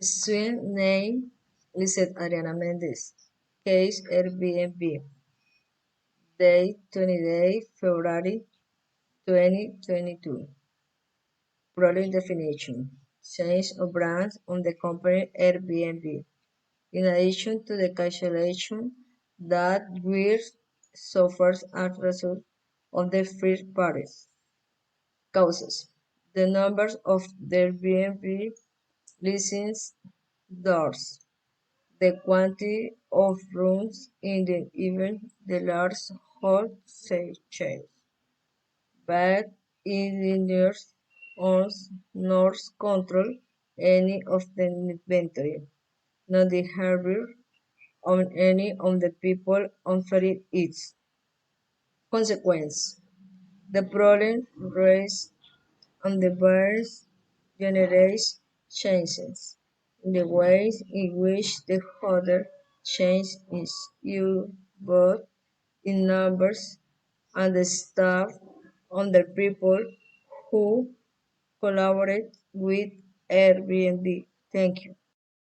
Student name Lizeth Ariana Mendez. Case Airbnb. Date 28 February 2022. Product definition. Change of brand on the company Airbnb. In addition to the cancellation that Weir suffers as a result of the first parties causes. The numbers of the Airbnb listings doors. The quantity of rooms in the even the large wholesale chains, but engineers owns nor control any of the inventory, not the hardware on any of the people offering it. Consequence: the problem raised on the buyers generates changes in the ways in which the other change is used both in numbers and the staff on the people who collaborate with Airbnb. Thank you.